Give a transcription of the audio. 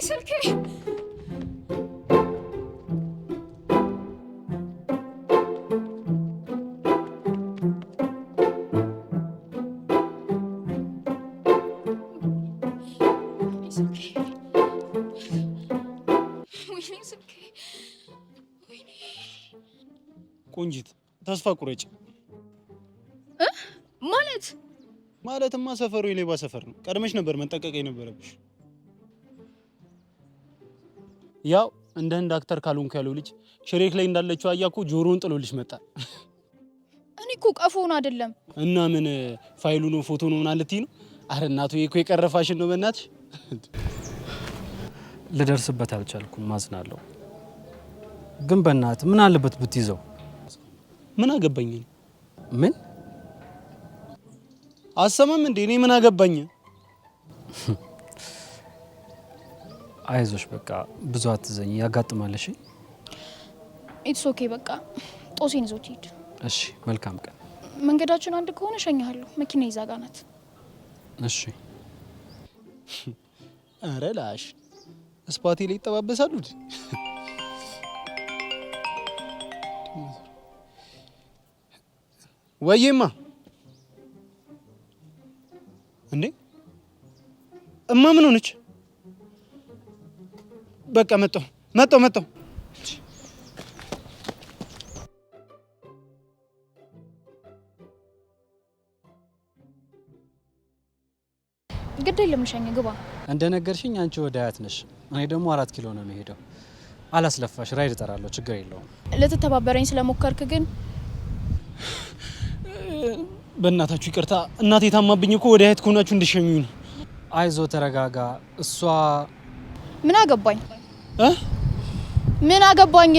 ስልኬ ቆንጂት ተስፋ ቁረጭ ማለትማ ሰፈሩ የሌባ ሰፈር ነው። ቀድመሽ ነበር መጠንቀቅ የነበረብሽ። ያው እንደ ህንድ አክተር ካልሆንኩ ያለው ልጅ ሽሬክ ላይ እንዳለችው አያኩ ጆሮውን ጥሎልሽ መጣ። እኔ እኮ ቀፎን አይደለም እና ምን ፋይሉ ነው ፎቶ ነው ምን አልትይ ነው? አረ እናቱ እኮ የቀረፋሽን ነው በእናትሽ። ልደርስበት አልቻልኩም፣ ማዝናለሁ። ግን በእናት ምን አለበት ብትይዘው? ምን አገባኝ? ምን አሰማም እንዴ? እኔ ምን አገባኝ? አይዞሽ በቃ ብዙ አትዘኝ፣ ያጋጥማል። እሺ ኢትስ ኦኬ በቃ ጦሴን ይዞት ሂድ። እሺ መልካም ቀን። መንገዳችን አንድ ከሆነ እሸኝሃለሁ። መኪና ይዛጋ ናት። እሺ አረ ላሽ ስፓቴ ላይ ይጠባበሳሉ። ወይማ እንዴ እማ ምን ሆነች? በቃ መጣሁ። ግድ የለም ልሸኝ ግባ። እንደነገርሽኝ አንቺ ወደ አያት ነሽ፣ እኔ ደግሞ 4 ኪሎ ነው የምሄደው። አላስለፋሽ፣ ራይድ እጠራለሁ፣ ችግር የለውም። ልትተባበረኝ ስለሞከርክ ግን በእናታችሁ ይቅርታ። እናቴ ታማብኝ እኮ ወደ አያት ከሆናችሁ እንድሸኙኝ ነው። አይዞ ተረጋጋ። እሷ ምን አገባኝ? ምን አገባኝ?